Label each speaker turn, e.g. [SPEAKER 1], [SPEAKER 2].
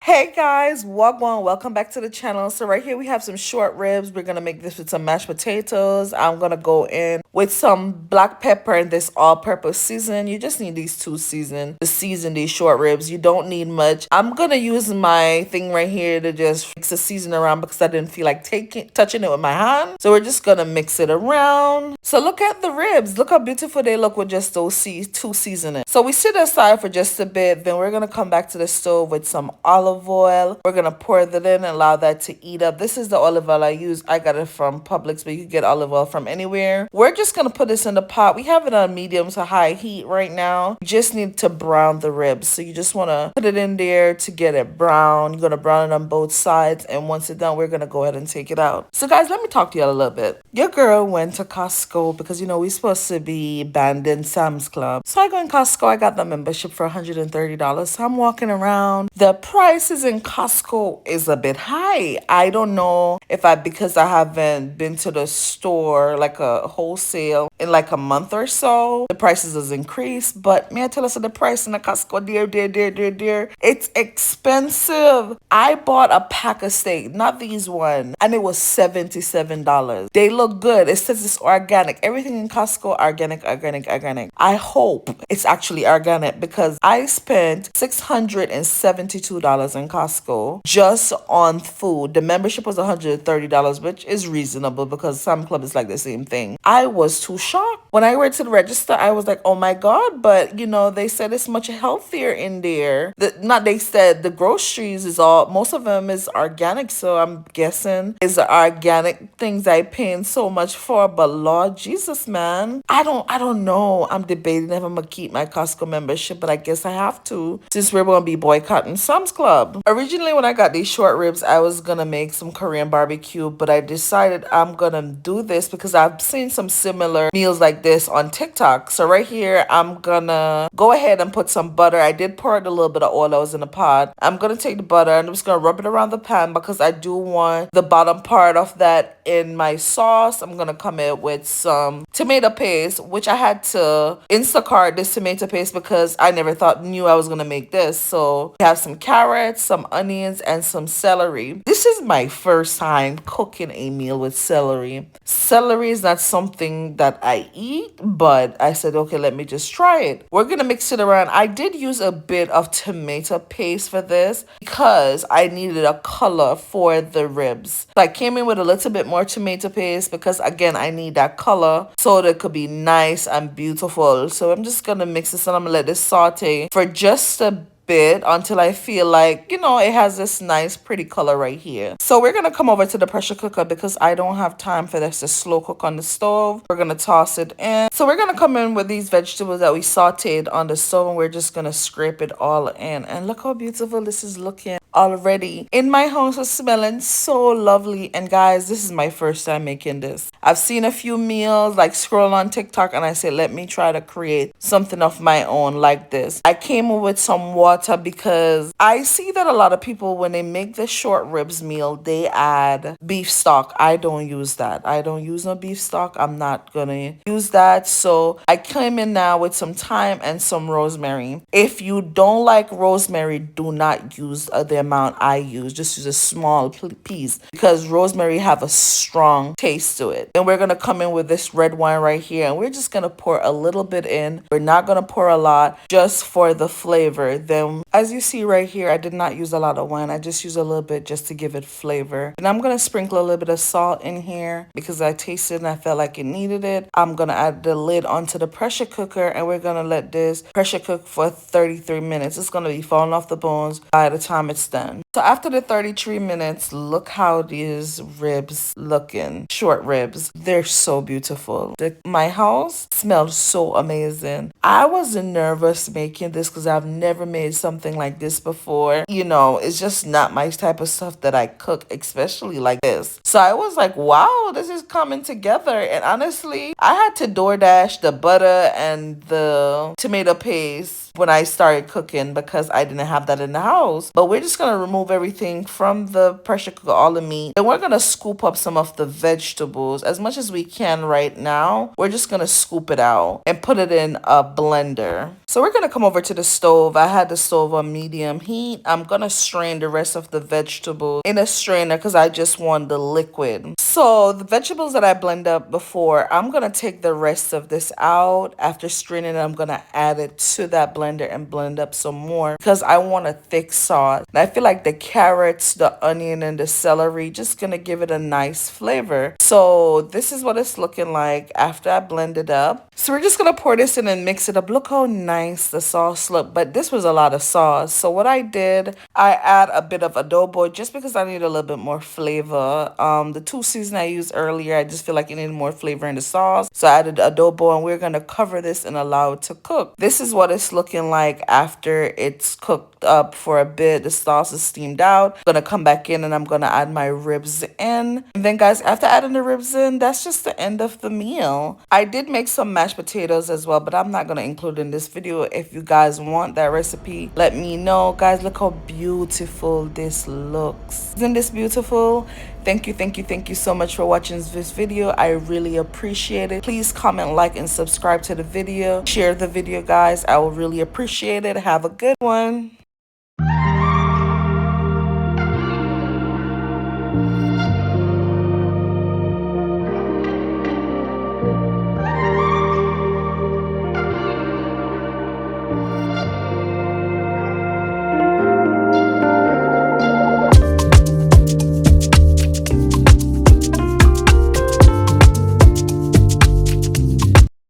[SPEAKER 1] Hey guys, wagwan, welcome back to the channel. So right here we have some short ribs. We're gonna make this with some mashed potatoes. I'm gonna go in with some black pepper and this all-purpose season. You just need these two season to season these short ribs. You don't need much. I'm gonna use my thing right here to just mix the season around because I didn't feel like touching it with my hand. So we're just gonna mix it around. So look at the ribs. Look how beautiful they look with just those two seasonings. So we sit aside for just a bit. Then we're gonna come back to the stove with some olive oil. We're gonna pour that in and allow that to eat up. This is the olive oil I use. I got it from Publix, but you can get olive oil from anywhere. We're just gonna put this in the pot. We have it on medium to high heat right now. You just need to brown the ribs. So you just wanna put it in there to get it brown. You're gonna brown it on both sides, and once it's done, we're gonna go ahead and take it out. So guys, let me talk to you a little bit. Your girl went to Costco because we're supposed to be banned in Sam's Club. So I go in Costco. I got the membership for $130. So I'm walking around. The prices in Costco is a bit high. I don't know if because I haven't been to the store like a wholesale in like a month or so. The prices has increased, but may I tell us the price in the Costco, dear. It's expensive. I bought a pack of steak, not these one, and it was $77. They look good. It says it's organic. Everything in Costco, organic. I hope it's actually organic because I spent $672 in Costco just on food. The membership was $130, which is reasonable because some club is like the same thing. I was too shocked. When I went to the register, I was like, oh my God, but they said it's much healthier in there. They said the groceries is most of them is organic, so I'm guessing it's the organic things I paying so much for. But Lord Jesus, man, I don't know. I'm debating if I'm gonna keep my Costco membership, but I guess I have to since we're gonna be boycotting Sam's Club. Originally, when I got these short ribs, I was gonna make some Korean barbecue, but I decided I'm gonna do this because I've seen some similar meals like this on TikTok. So right here, I'm gonna go ahead and put some butter. I did pour out a little bit of oil that was in the pot. I'm gonna take the butter and I'm just gonna rub it around the pan because I do want the bottom part of that in my sauce. I'm gonna come in with some tomato paste, which I had to Instacart this tomato paste because I never knew I was gonna make this. So we have some carrots, some onions, and some celery. This is my first time cooking a meal with celery. Celery is not something that I eat, but I said, okay, let me just try it. We're gonna mix it around. I did use a bit of tomato paste for this because I needed a color for the ribs. So I came in with a little bit more tomato paste because again, I need that color so that it could be nice and beautiful. So I'm just gonna mix this and I'm gonna let this saute for just a bit until I feel like it has this nice pretty color right here. So we're gonna come over to the pressure cooker because I don't have time for this to slow cook on the stove. We're gonna toss it in. So we're gonna come in with these vegetables that we sauteed on the stove and we're just gonna scrape it all in. And look how beautiful this is looking already. In my house, it's smelling so lovely. And guys, this is my first time making this. I've seen a few meals, like scroll on TikTok, and I said, let me try to create something of my own like this. I came up with some water because I see that a lot of people, when they make the short ribs meal, they add beef stock. I don't use that. I don't use no beef stock. I'm not gonna use that. So I came in now with some thyme and some rosemary. If you don't like rosemary, do not use the amount I use. Just use a small piece because rosemary have a strong taste to it. And we're gonna come in with this red wine right here and we're just gonna pour a little bit in. We're not gonna pour a lot, just for the flavor. Then as you see right here, I did not use a lot of wine. I just use a little bit just to give it flavor. And I'm gonna sprinkle a little bit of salt in here because I tasted and I felt like it needed it. I'm gonna add the lid onto the pressure cooker and we're gonna let this pressure cook for 33 minutes. It's gonna be falling off the bones by the time it's done. So after the 33 minutes, look how these ribs looking. Short ribs. They're so beautiful. My house smells so amazing. I was nervous making this because I've never made something like this before. It's just not my type of stuff that I cook, especially like this. So I was like, wow, this is coming together. And honestly, I had to DoorDash the butter and the tomato paste when I started cooking because I didn't have that in the house. But we're just going to remove everything from the pressure cooker, all the meat. And we're going to scoop up some of the vegetables as much as we can right now. We're just going to scoop it out and put it in a blender. So we're going to come over to the stove. I had the stove on medium heat. I'm going to strain the rest of the vegetables in a strainer because I just want the liquid. So the vegetables that I blend up before, I'm going to take the rest of this out. After straining it, I'm going to add it to that blender and blend up some more because I want a thick sauce. And I feel like the carrots, the onion, and the celery just going to give it a nice flavor. So this is what it's looking like after I blend it up. So we're just going to pour this in and mix it up. Look how nice the sauce looked, but this was a lot of sauce. So what I did, I add a bit of adobo just because I need a little bit more flavor. The 2 season I used earlier, I just feel like it needed more flavor in the sauce. So I added adobo, and we're going to cover this and allow it to cook. This is what it's looking like after it's cooked up for a bit. The sauce is steamed out. I'm going to come back in and I'm going to add my ribs in. And then guys, after adding the ribs in, that's just the end of the meal. I did make some mashed potatoes as well, but I'm not going to include in this video. If you guys want that recipe, let me know. Guys, look how beautiful this looks. Isn't this beautiful? Thank you so much for watching this video. I really appreciate it. Please comment, like, and subscribe to the video. Share the video, guys. I will really appreciate it. Have a good one.